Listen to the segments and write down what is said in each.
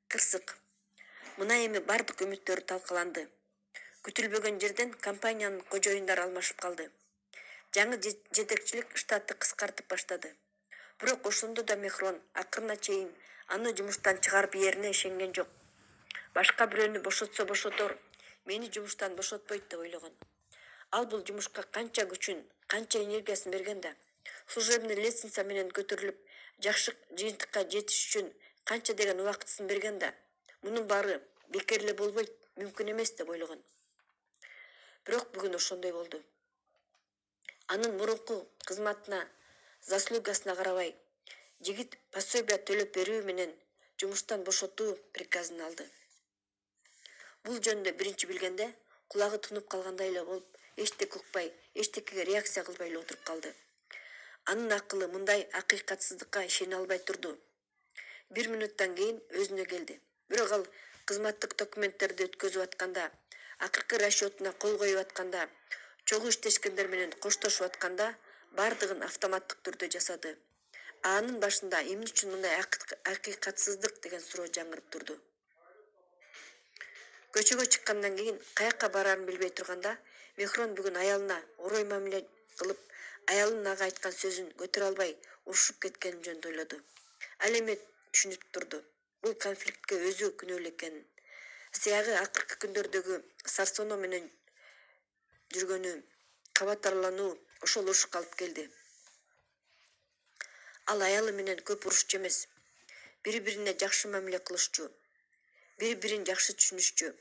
Кырсык. Мына эми бардык үмүттөрү талкаланды. Күтүлбөгөн жерден компаниянын кожоюндары алмашып калды. Жаңы жетекчилик штатты кыскартып баштады. Бирок ошондо да Мехрон акырына чейин аны жумуштан чыгарып ийерине ишенген жок. Башка бирөөнү бошотсо бошотор, мени жумуштан бошотпойт деп ойлогон. Ал бул жумушка канча күчүн, канча энергиясын берген да. Служебный лестница менен көтөрүлүп, жакшы жыйынтыкка жетиш үчүн канча деген убактысын берген да. Мунун баары бекер эле болбойт, мүмкүн эмес деп ойлогон. Бирок бүгүн ошондой болду. Анын мурунку кызматына, заслугасына карабай, жигит пособие төлөп берүү менен жумуштан бошотуу приказын алды. Бул жөнүндө биринчи билгенде кулагы тынып калгандай эле болуп, эчтеке укпай, эчтекеге реакция кылбай эле отуруп калды. Анын акылы мындай акыйкатсыздыкка ишене албай турду. 1 мүнөттөн кийин өзүнө келди. Бирок ал кызматтык документтерди өткөзүп атканда, акыркы расчетуна кол коюп атканда, чогуу иштешкендер менен коштошуп атканда бардыгын автоматтык түрдө жасады. Анын башында эмне үчүн мындай акыйкатсыздык деген суроо жаңырып турду. Көчөгө чыккандан кийин каяка барарын билбей турганда, Мехрон бүгүн аялына орой мамиле кылып, аялынын ага айткан сөзүн көтөрө албай урушуп кеткенин жөнүндө ойлоду. Ал эми түшүнүп турду. Бул конфликтке өзү күнөөлүү экенин. Сыягы акыркы күндөрдөгү Сарсоно менен жүргөнү, кабатарлануу ошол урушка алып келди. Ал аялы менен көп урушчу эмес. Бири-бирине жакшы мамиле кылышчу. Бири-бирин жакшы түшүнүшчү.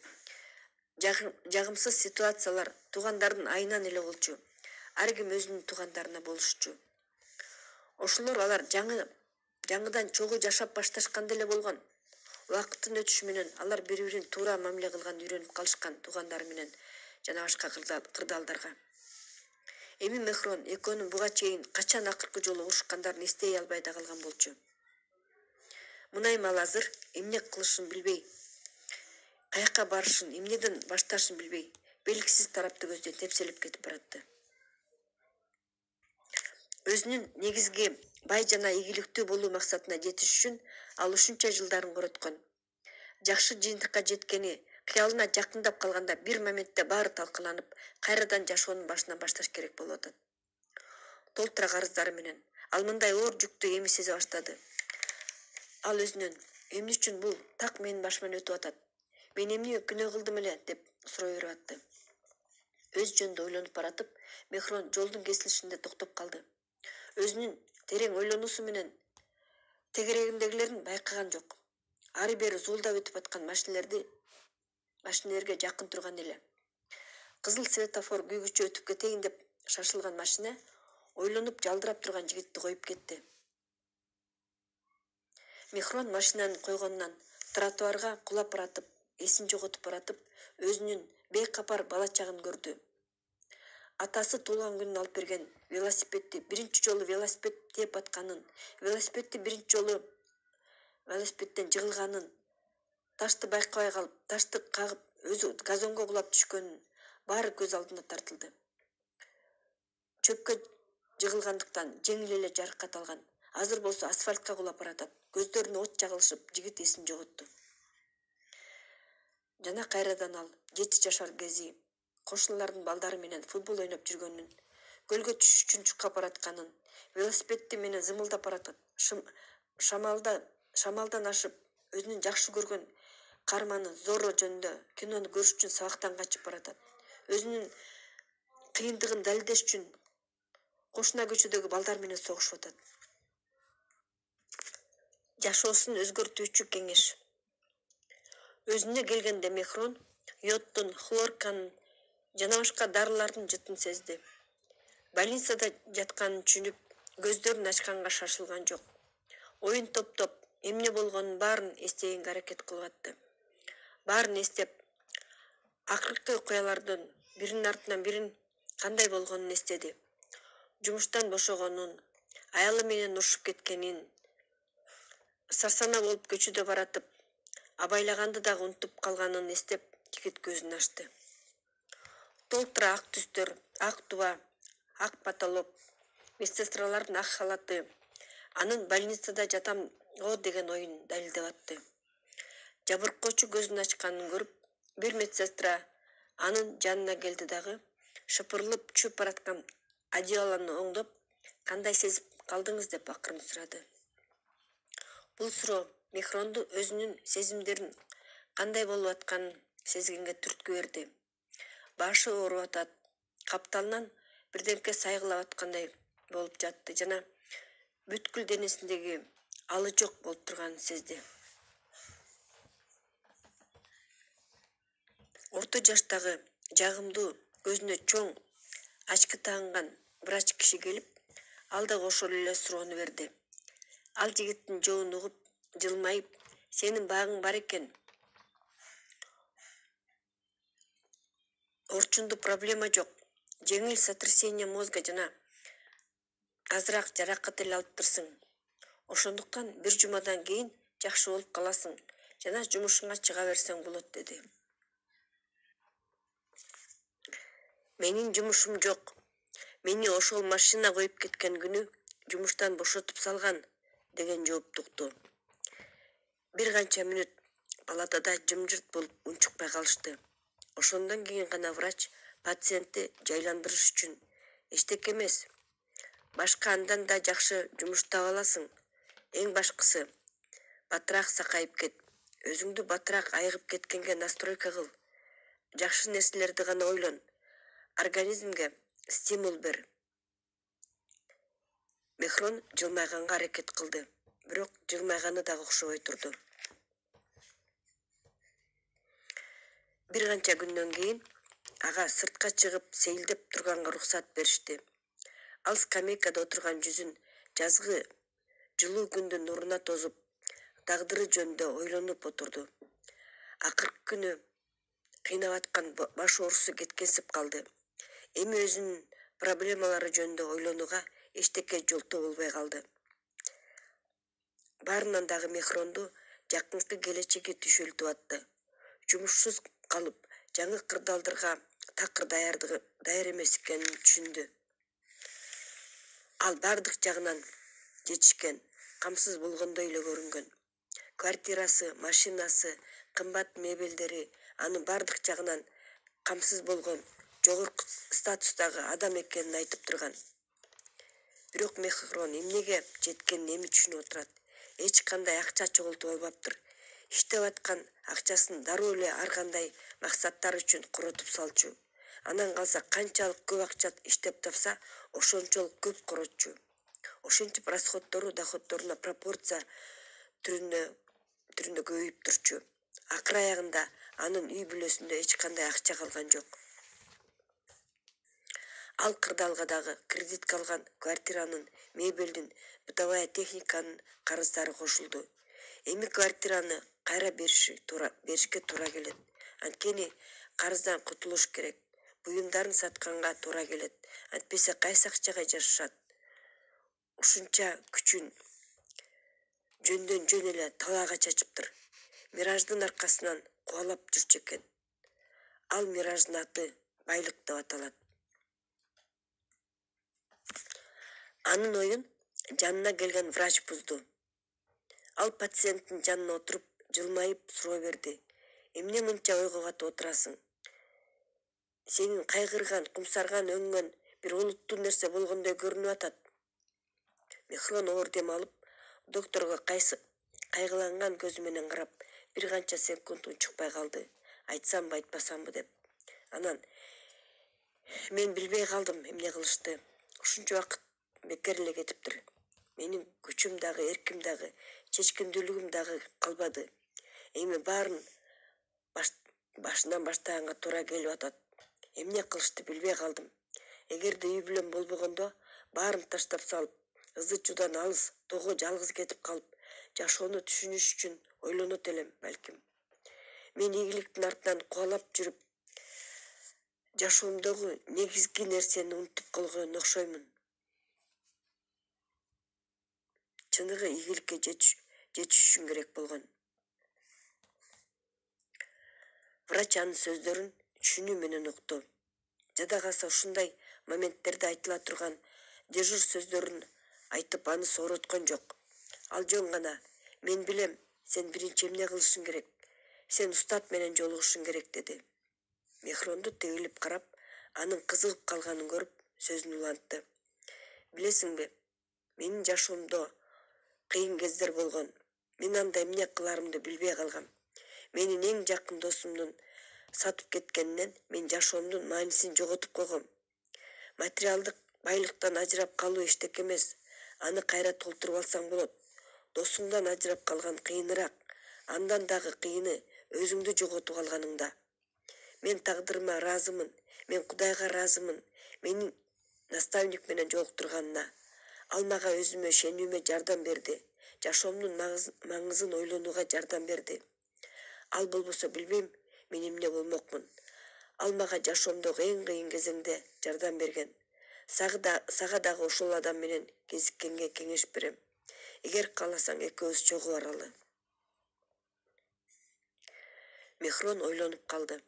Жагымсыз ситуациялар туугандардын айынан эле болчу. Ар ким өзүнүн туугандарына болушчу. Ошолор алар жаңыдан чогуу жашап башташканда эле болгон. Убакыттын өтүшү менен алар бири-бирин туура мамиле кылганды үйрөнүп калышкан туугандары менен жана башка кырдаалдарга. Эми Мехрон экөөнүн буга чейин качан акыркы жолу урушкандарын эстей албай да калган болчу. Мына эми ал азыр эмне кылышын билбей, каяка барышын, эмнеден башташын билбей, белгисиз тарапты көздөй тепселип кетип баратты. Өзүнүн негизги бай жана ийгиликтүү болуу максатына жетиш үчүн ал ушунча жылдарын короткон. Жакшы жыйынтыкка жеткени кыялына жакындап калганда бир моментте баары талкаланып, кайрадан жашоонун башынан башташ керек болуп атат. Толтура карыздары менен ал мындай оор жүктү эми сезе баштады. Ал өзүнөн эмне үчүн бул так менин башыман өтүп атат? Мен эмне күнөө кылдым эле деп суроо берип атты. Өз жөнүндө ойлонуп баратып, Мехрон жолдун кесилишинде токтоп калды. Өзүнүн терең ойлонуусу менен тегерегиндегилерин байкаган жок. Ары бери зуулдап өтүп аткан машинелерге жакын турган эле. Кызыл светофор күйгүчү өтүп кетейин деп шашылган машина ойлонуп жалдырап турган жигитти коюп кетти. Мехрон машинанын койгонунан тротуарга кулап баратып, эсин жоготуп баратып, өзүнүн бейкапар бала чагын көрдү. Атасы туулган күнүн алып берген велосипедти биринчи жолу велосипед теп атканын, велосипедти биринчи жолу велосипедден жыгылганын, ташты байкабай калып, ташты кагып, өзү газонго кулап түшкөнүн баары көз алдына тартылды. Чөпкө жыгылгандыктан жеңил эле жаракат алган. Азыр болсо асфальтка кулап баратат. Көздөрүнө от жагылышып, жигит эсин жоготту. Жана кайрадан ал 7 жашар кези кошуналардын балдары менен футбол ойноп жүргөнүн, көлгө түшүш үчүн чуркап баратканын, велосипедти менен зымылдап баратат. Шамалдан ашып, өзүнүн жакшы көргөн карманы Зорро жөнүндө кинону көрүш үчүн сабактан качып баратат. Өзүнүн кыйындыгын далилдеш үчүн кошуна көчөдөгү балдар менен согушуп атат. Жашоосун өзгөртүүчү кеңеш. Өзүнө келгенде Мехрон йодтун, хлорканын жана башка дарылардын жытын сезди. Больницада жатканын түшүнүп, көздөрүн ачканга шашылган жок. Оюн топтоп, эмне болгонун баарын эстегенге аракет кылып атты. Баарын эстеп, акыркы окуялардын биринин артынан бирин кандай болгонун эстеди. Жумуштан бошогонун, аялы менен урушуп кеткенин, сарсана болуп көчөдө баратып, абайлаганды дагы унутуп калганын эстеп, жигит көзүн ачты. Толтура ак түстөр, ак туба, ак потолок, медсестралардын ак халаты, анын больницада жатам деген оюн далилдеп атты. Жабыркоочу көзүн ачканын көрүп, бир медсестра анын жанына келди дагы, шыпырылып чүп бараткан одеялону оңдоп, кандай сезип калдыңыз деп акырын сурады. Бул суроо Мехронду өзүнүн сезимдерин кандай болуп атканын сезгенге түрткү берди. Башы ооруп атат, капталынан бирдемке сайгылап аткандай болуп жатты жана бүткүл денесиндеги алы жок болуп турганын сезди. Орто жаштагы, жагымдуу, көзүнө чоң ачкы тагынган врач киши келип, ал да ошол эле суроону берди. Ал жигиттин жообун угуп, жылмайып, сенин багың бар экен. Орчунду проблема жок. Жеңил сотрясение мозга жана азыраак жаракат эле алыптырсың. Ошондуктан бир жумадан кийин жакшы болуп каласың жана жумушуңа чыга берсең болот деди. Менин жумушум жок. Мени ошол машина коюп кеткен күнү жумуштан бошотуп салган деген жоопту укту. Бир канча мүнөт палатада жымжырт болуп унчукпай калышты. Ошондон кийин гана врач пациентти жайландырыш үчүн эчтеке эмес. Башка андан да жакшы жумуш таба аласың. Эң башкысы батыраак сакайып кет. Өзүңдү батыраак айыгып кеткенге настройка кыл. Жакшы нерселерди гана ойлон. Организмге стимул бер. Мехрон жылмайганга аракет кылды, бирок жылмайганы дагы окшобой турду. Бир канча күндөн кийин ага сыртка чыгып сейилдеп турганга уруксат беришти. Ал скамейкада отурган жүзүн жазгы жылуу күндүн нуруна тосуп, тагдыры жөнүндө ойлонуп отурду. Акыркы күнү кыйнап аткан баш оорусу кеткенсип калды. Эми өзүнүн проблемалары жөнүндө ойлонууга эчтеке жолтоо болбой калды. Баарынан дагы Мехронду жакынкы келечеги түшөлтүп атты. Жумушсуз калып, жаңы кырдаалдарга такыр даяр эмес экенин түшүндү. Ал бардык жагынан жетишкен, камсыз болгондой эле көрүнгөн. Квартирасы, машинасы, кымбат мебелдери анын бардык жагынан камсыз болгон, жогорку статустагы адам экенин айтып турган. Бирок Мехрон эмнеге жеткенин эми түшүнүп отурат. Эч кандай акча чогултуп албаптыр. Иштеп аткан акчасын дароо эле ар кандай максаттар үчүн коротуп салчу. Анан калса канчалык көп акча иштеп тапса, ошончолук көп коротчу. Ошентип расходдору доходдоруна пропорция түрүндө көбөйүп турчу. Акыр аягында анын үй бүлөсүндө эч кандай акча калган жок. Ал кырдаалга дагы кредитке алган квартиранын, мебелдин, бытовая техниканын карыздары кошулду. Эми квартираны кайра беришке туура келет. Анткени карыздан кутулуш керек. Буюмдарын сатканга туура келет. Антпесе кайсы акчага жашашат? Ушунча күчүн жөндөн жөн эле талаага чачыптыр. Мираждын аркасынан кубалап жүрчү экен. Ал мираждын аты байлык деп аталат. Анын оюн жанына келген врач бузду. Ал пациенттин жанына отуруп, жылмайып суроо берди. Эмне мынча ойго батып отурасың? Сенин кайгырган, кумсарган өңүңөн бир олуттуу нерсе болгондой көрүнүп атат. Мехрон оор дем алып, докторго кайгыланган көзү менен карап, бир канча секунд унчукпай калды. Айтсамбы, айтпасамбы деп. Анан мен билбей калдым эмне кылышты. Ушунча убакыт бекер эле кетиптир. Менин күчүм дагы, эрким дагы, чечкиндүүлүгүм дагы калбады. Эми баарын башынан баштаганга туура келип атат. Эмне кылышты билбей калдым. Эгерде үй бүлөм болбогондо, баарын таштап салып, ызы-чуудан алыс, тоого жалгыз кетип калып, жашоону түшүнүш үчүн ойлонот элем, балким. Мен ийгиликтин артынан кубалап жүрүп, жашоомдогу негизги нерсени унутуп койгон окшоймун. Чыныгы ийгиликке жетиш үчүн керек болгон. Врач анын сөздөрүн түшүнүү менен укту. Жада калса ушундай моменттерде айтыла турган дежур сөздөрүн айтып аны соороткон жок. Ал жөн гана: мен билем, сен биринчи эмне кылышың керек. Сен устат менен жолугушуң керек деди. Мехронду тегилип карап, анын кызыгып калганын көрүп, сөзүн улантты. Билесиңби, менин жашоомдо кыйын кездер болгон. Мен анда эмне кыларымды билбей калгам. Менин эң жакын досумдун сатып кеткенинен мен жашоомдун маанисин жоготуп койгом. Материалдык байлыктан ажырап калуу эчтеке эмес. Аны кайра толтуруп алсаң болот. Досуңдан ажырап калган кыйыныраак. Андан дагы кыйыны өзүңдү жоготуп алганыңда. Мен тагдырыма ыраазымын. Мен Кудайга ыраазымын. Менин наставник менен жолуктурганына. Ал мага өзүмө ишенүүмө жардам берди. Жашоомдун маңызын ойлонууга жардам берди. Ал болбосо билбейм, мен эмне болмокмун. Ал мага жашоомдогу эң кыйын кезеңде жардам берген. Сага дагы ошол адам менен кезиккенге кеңеш берем. Эгер кааласаң экөөбүз чогуу баралы. Мехрон ойлонуп калды.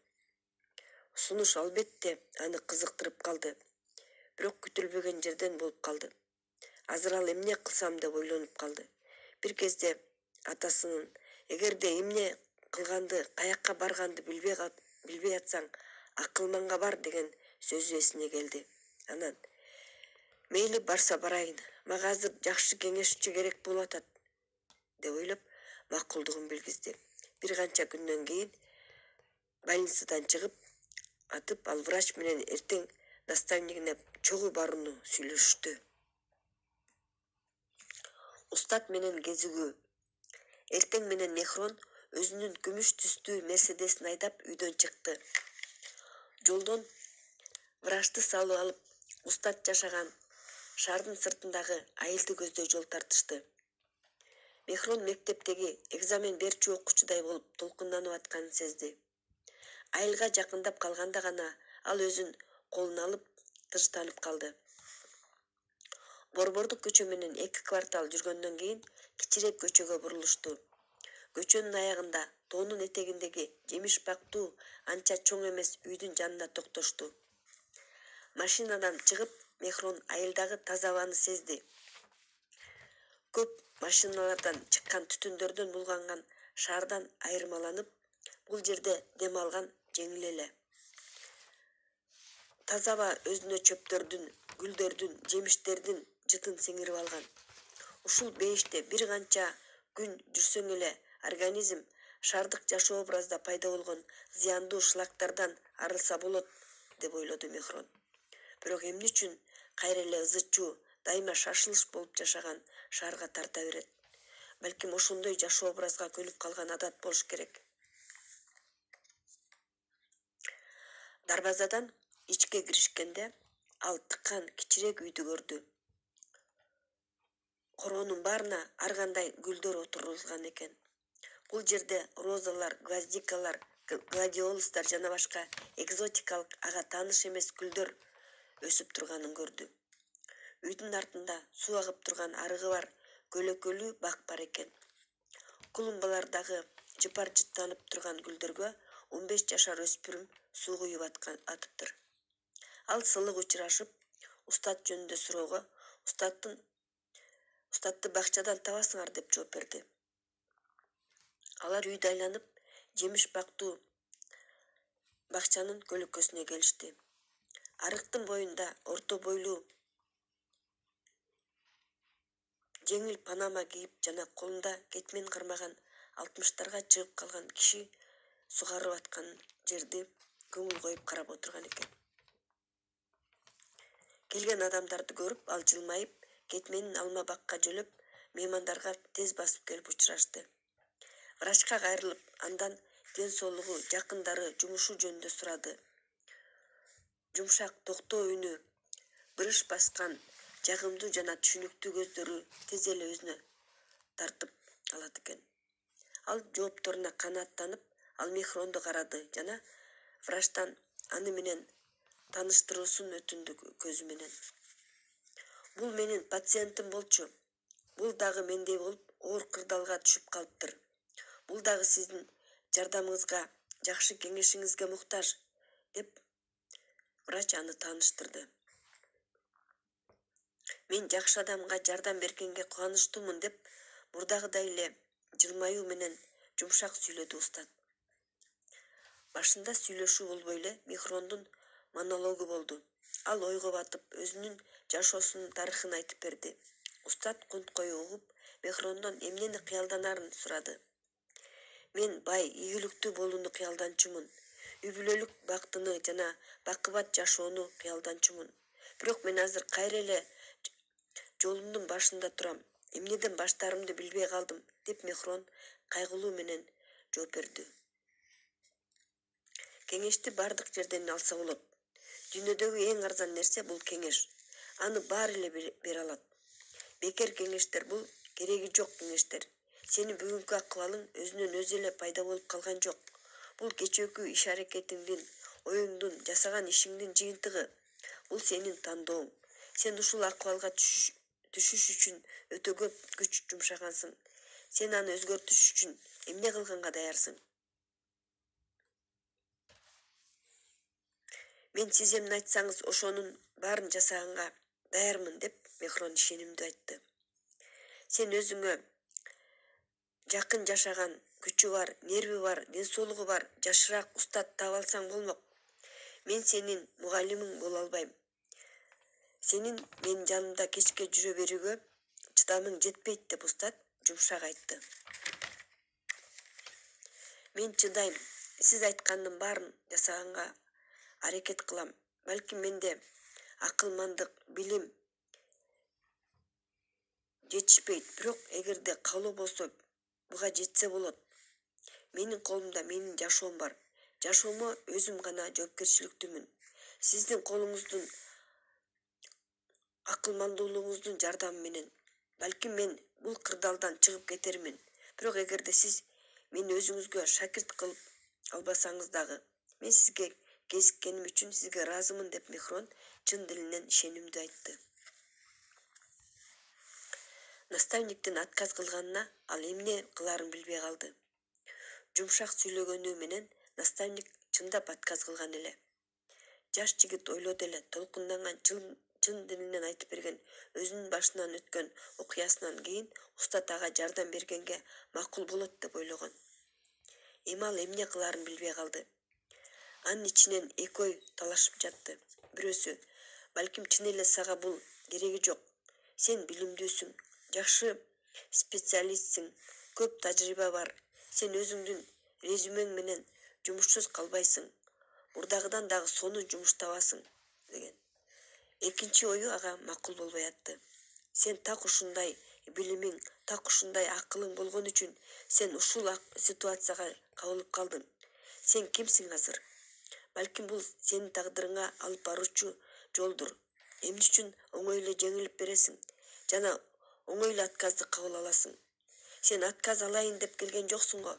Сунуш албетте аны кызыктырып калды. Бирок күтүлбөгөн жерден болуп калды. Азыр ал эмне кылсам деп ойлонуп калды. Бир кезде атасынын эгерде эмне кылганды, каякка барганды билбей атсаң, акылманга бар деген сөзү эсине келди. Анан мейли барса барайын, мага азыр жакшы кеңешчи керек болуп атат, деп ойлоп, макулдугун билгизди. Бир канча күндөн кийин больницадан чыгып атып, ал врач менен эртең наставнигине чогуу барууну сүйлөштү. Устат менен кезигүү. Эртең менен Мехрон өзүнүн күмүш түстүү Мерседесин айдап үйдөн чыкты. Жолдон врачты салып алып, устат жашаган шаардын сыртындагы айылды көздөй жол тартышты. Мехрон мектептеги экзамен берчү окуучудай болуп толкунданып атканын сезди. Айылга жакындап калганда гана ал өзүн колуна алып тынчтанып калды. Борбордук көчө менен 2 квартал жүргөндөн кийин кичирээк көчөгө бурулушту. Көчөнүн аягында тоонун этегиндеги жемиш бактуу анча чоң эмес үйдүн жанына токтошту. Машинадан чыгып, Мехрон айылдагы таза абаны сезди. Көп машиналардан чыккан түтүндөрдөн булганган шаардан айырмаланып, бул жерде дем алган жеңил эле. Таза аба өзүнө чөптөрдүн, гүлдөрдүн, жемиштердин жытын сиңирип алган. Ушул бейиште бир канча күн жүрсөң эле организм шаардык жашоо образда пайда болгон зыяндуу шлактардан арылса болот, деп ойлоду Мехрон. Бирок эмне үчүн кайра эле ызычуу, дайыма шашылыш болуп жашаган шаарга тарта берет? Балким ошондой жашоо образга көнүп калган адат болуш керек. Дарбазадан ичке киришкенде ал тыккан кичирээк үйдү көрдү. Короонун баарына ар кандай гүлдөр отурулган экен. Бул жерде розалар, гвоздикалар, гладиолустар жана башка экзотикалык ага тааныш эмес гүлдөр өсүп турганын көрдү. Үйдүн артында суу агып турган арыгы бар көлөкөлүү бак бар экен. Клумбалардагы жыпар-жыттанып турган гүлдөргө 15 жашар өспүрүм суу куюп атыптыр. Ал сылык учурашып, устат жөнүндө суроого, устатты бакчадан табасыңар деп жооп берди. Алар үйдү айланып, жемиш бактуу бакчанын көлөкөсүнө келишти. Арыктын боюнда орто бойлуу жеңил панама кийип жана колунда кетмен кармаган 60-тарга чыгып калган киши сугарып аткан жерди көңүл коюп карап отурган экен. Келген адамдарды көрүп, ал жылмайып, кетменин алма бакка жөлөп, меймандарга тез басып келип учурашты. Врачка кайрылып, андан ден соолугу, жакындары, жумушу жөнүндө сурады. Жумшак токтоо үнү, бырыш баскан, жагымдуу жана түшүнүктүү көздөрү тез эле өзүнө тартып алат экен. Ал жоопторуна канааттанып, ал Мехронду карады жана врачтан аны менен тааныштыруусун өтүндү көзү менен. Бул менин пациентим болчу. Бул дагы мендей болуп, оор кырдаалга түшүп калыптыр. Бул дагы сиздин жардамыңызга, жакшы кеңешиңизге муктаж, деп врач аны тааныштырды. Мен жакшы адамга жардам бергенге кубанычтуумун деп, мурдагыдай эле жылмаюу менен жумшак сүйлөдү устат. Башында сүйлөшүү болбой эле Мехрондун монологу болду. Ал ойго батып, өзүнүн жашоосунун тарыхын айтып берди. Устат конткою угуп, Мехрондон эмнени кыялданарын сурады. Мен бай, ийгиликтүү болууну кыялданчумун. Үй бүлөлүк бактыны жана бакыбат жашоону кыялданчумун. Бирок мен азыр кайра эле жолумдун башында турам. Эмнеден баштаарымды билбей калдым, деп Мехрон кайгылуу менен жооп берди. Кеңешти бардык жерден алса болот. Дүйнөдөгү эң арзан нерсе бул кеңеш. Аны баары эле бере алат. Бекер кеңештер бул, кереги жок кеңештер. Сенин бүгүнкү акыбалың өзүнөн өзү эле пайда болуп калган жок. Бул кечээкү иш-аракетиңдин, оюңдун, жасаган ишиңдин жыйынтыгы. Бул сенин тандооң. Сен ушул акыбалга түшүш үчүн өтө көп күч жумшагансың. Сен аны өзгөртүш үчүн эмне кылганга даярсың? Мен сиз эмне айтсаңыз ошонун баарын жасаганга даярмын, деп Мехрон ишенимдүү айтты. Сен өзүңө жакын жашаган, күчү бар, нерви бар, ден соолугу бар, жашыраак устат таап алсаң болмок. Мен сенин мугалимиң боло албайм. Сенин менин жанымда кечке жүрө берүүгө чыдамың жетпейт, деп устат жумшак айтты. Мен чыдайм. Сиз айткандын баарын жасаганга аракет кылам. Балким менде акылмандык, билим жетишпейт, бирок эгерде каалоо болсо буга жетсе болот. Менин колумда менин жашоом бар. Жашоомо өзүм гана жоопкерчиликтүүмүн. Сиздин колуңуздун акылмандуулугуңуздун жардамы менен. Балким мен бул кырдаалдан чыгып кетермин. Бирок эгерде сиз мени өзүңүзгө шакирт кылып албасаңыз дагы, мен сизге кезиккеним үчүн сизге ыраазымын, деп Мехрон чын дилинен ишенимдүү айтты. Наставниктин отказ кылганына ал эмне кылаарын билбей калды. Жумшак сүйлөгөнү менен наставник чындап отказ кылган эле. Жаш жигит ойлоду эле, толкунданган чын дилинен айтып берген өзүнүн башынан өткөн окуясынан кийин устат ага жардам бергенге макул болот деп ойлогон. Эми ал эмне кылаарын билбей калды. Анын ичинен эки ой талашып жатты. Бирөөсү, балким чын эле сага бул кереги жок. Сен билимдүүсүң, жакшы специалистсиң, көп тажрыйба бар. Сен өзүңдүн резюмең менен жумушсуз калбайсың. Мурдагыдан дагы сонун жумуш табасың, деген. Экинчи ою ага макул болбой атты. Сен так ушундай билимиң, так ушундай акылың болгон үчүн сен ушул ситуацияга кабылып калдың. Сен кимсиң азыр? Балким бул сенин тагдырыңа алып баруучу жолдур. Эмне үчүн оңой эле жеңилип бересиң жана оңой эле отказды кабыл аласың? Сен отказ алайын деп келген жоксуң го.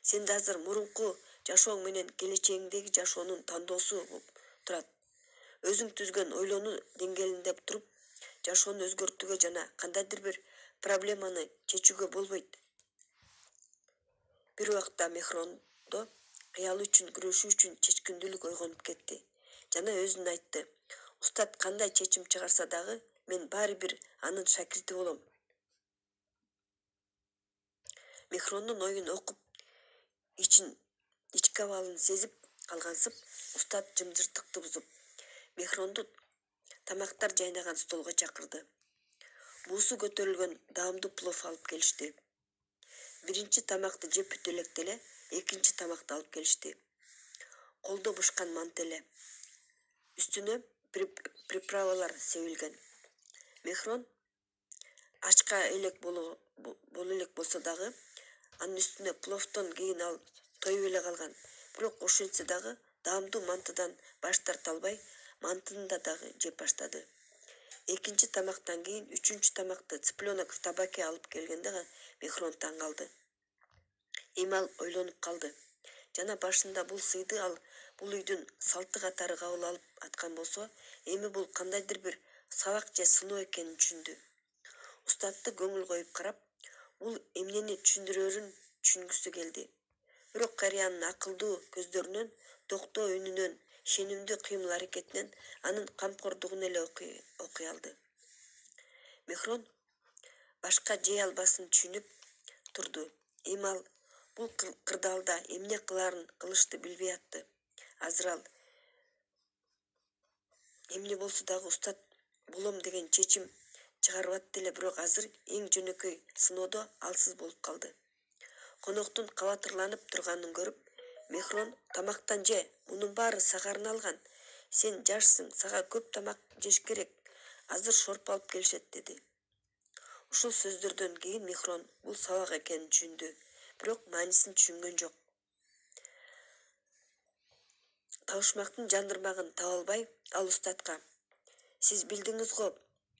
Сенде азыр мурунку жашооң менен келечегиңдеги жашоонун тандоосу турат. Өзүң түзгөн ойлонуу деңгээлинде туруп, жашоону өзгөртүүгө жана кандайдыр бир проблеманы чечүүгө болбойт. Бир убакта Мехрондо кыялы үчүн күрөшүү үчүн чечкиндүүлүк ойгонуп кетти. Жана өзүн айтты. Устат кандай чечим чыгарса дагы, мен баары бир анын шакирти болом. Мехрондун оюн окуп, ички абалын сезип калгансып, устат жымжырттыкты бузуп, Мехронду тамактар жайнаган столго чакырды. Буусу көтөрүлгөн даамдуу плов алып келишти. Биринчи тамакты жеп бүтө электе эле экинчи тамакты алып келишти. Колдо бышкан манты эле. Үстүнө приправалар себилген. Мехрон ачка элек боло элек болсо дагы, анын үстүнө пловдон кийин ал тоюп эле калган. Бирок ошентсе дагы даамдуу мантыдан баш тарта албай, мантыны дагы жеп баштады. Экинчи тамактан кийин үчүнчү тамакты цыпленок в табаке алып келгенде Мехрон таң калды. Эми ал ойлонуп калды. Жана башында бул сыйды ал бул үйдүн салты катары кабыл алып аткан болсо, эми бул кандайдыр бир сабак же сыноо экенин түшүндү. Устатты көңүл коюп карап, бул эмнени түшүндүрөрүн түшүнгүсү келди. Бирок карыянын акылдуу көздөрүнөн, токтоо үнүнөн, ишенимдүү кыймыл-аракетинен анын камкордугун эле окуй алды. Мехрон башка жей албасын түшүнүп турду. Эми ал Бул кырдаалда эмне кыларын кылышты билбей атты. Азыр ал эмне болсо дагы устат болом деген чечим чыгарып атты эле, бирок азыр эң жөнөкөй сыноодо алсыз болуп калды. Коноктун кабатырланып турганын көрүп, Мехрон тамактан же, мунун баары сага арналган. Сен жашсың, сага көп тамак жеш керек. Азыр шорпу алып келишет деди. Ушул сөздөрдөн кийин Мехрон бул сабак экенин түшүндү, бирок маанисин түшүнгөн жок. Табышмактын жандырмагын таба албай, ал устатка: "Сиз билдиңиз го,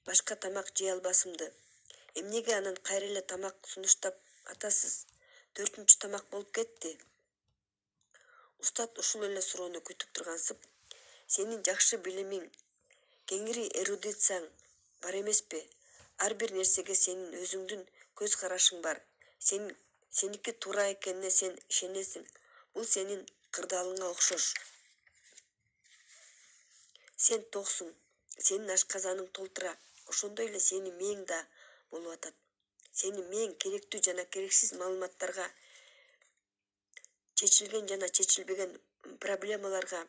башка тамак жей албасымды. Эмнеге анан кайра эле тамак сунуштап атасыз? 4-үнчү тамак болуп кетти." Устат ушул эле суроону күтүп тургансып: "Сенин жакшы билимиң, кеңири эрудицияң бар эмеспи? Ар бир нерсеге сенин өзүңдүн көз карашың бар. Сеники туура экенине сен ишенесиң. Бул сенин кырдаалыңа окшош. Сен токсуң, сенин ашказаның толтура. Ошондой эле сенин мээң да болуп атат. Сенин мээң керектүү жана керексиз маалыматтарга, чечилген жана чечилбеген проблемаларга,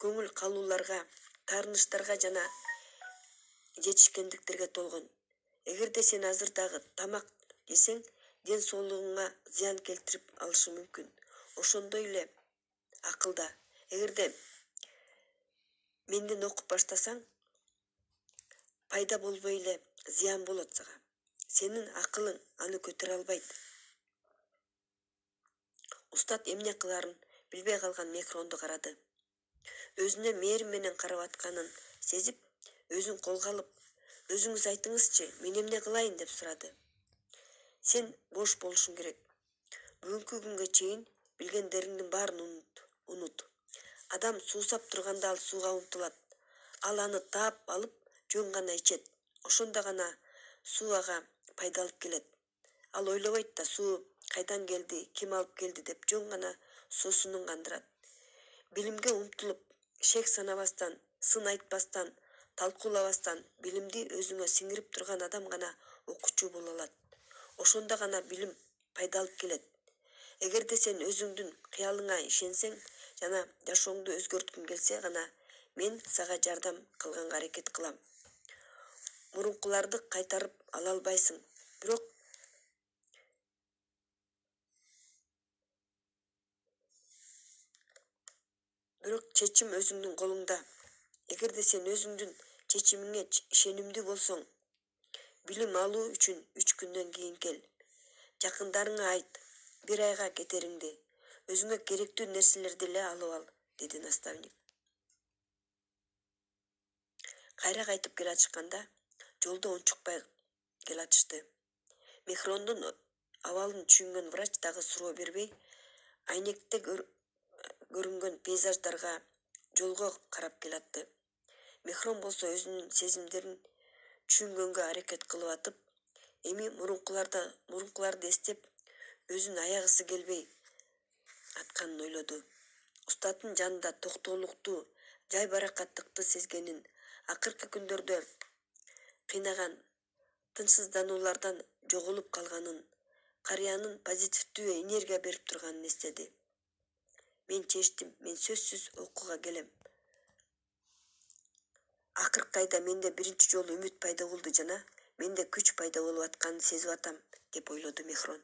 көңүл калууларга, таарынычтарга жана жетишкендиктерге толгон. Эгерде сен азыр дагы тамак жесең, ден соолугуңа зыян келтирип алышы мүмкүн. Ошондой эле акылда. Эгерде менден окуп баштасаң, пайда болбой эле зыян болот сага. Сенин акылың аны көтөрө албайт." Устат эмне кыларын билбей калган Мехронду карады. Өзүнө мээрим менен карап атканын сезип, өзүн колго алып: "Өзүңүз айтыңызчы, мен эмне кылайын?" деп сурады. "Сен бош болушуң керек. Бүгүнкү күнгө чейин билгендериңдин баарын унут. Адам суусап турганда ал сууга умтулат. Ал аны таап алып, жөн гана ичет. Ошондо гана суу ага пайда алып келет. Ал ойлобойт да суу кайдан келди, ким алып келди деп жөн гана суусунун кандырат. Билимге умтулуп, шек санабастан, сын айтпастан, талкуулабастан билимди өзүңө сиңирип турган адам гана окуучу боло алат. Ошондо гана билим пайда алып келет. Эгерде сен өзүңдүн кыялыңа ишенсең жана жашооңду өзгөрткүң келсе гана мен сага жардам кылганга аракет кылам. Мурункуларды кайтарып ала албайсың, бирок чечим өзүңдүн колуңда. Эгерде сен өзүңдүн чечимиңе ишенимдүү болсоң, билим алуу үчүн 3 күндөн кийин кел. Жакындарыңа айт, 1 айга кетериңди. Өзүңө керектүү нерселерди эле алып ал", деди наставник. Кайра кайтып келатышканда, жолдо унчукпай келатышты. Мехрондун абалын түшүнгөн врач дагы суроо бербей, айнекте көрүнгөн пейзаждарга, жолго карап келатты. Мехрон болсо өзүнүн сезимдерин түшүнгөнгө аракет кылып атып, эми мурункуларды эстеп, өзүн аягысы келбей атканын ойлоду. Устаттын жанында токтоолукту, жайбаракаттыкты сезгенин, акыркы күндөрдө кыйнаган тынчсыздануулардан жоголуп калганын, карыянын позитивдүү энергия берип турганын эстеди. "Мен чечтим, мен сөзсүз окууга келем. Акыркы айда менде биринчи жолу үмүт пайда болду жана менде күч пайда болуп атканын сезип атам", деп ойлоду Мехрон.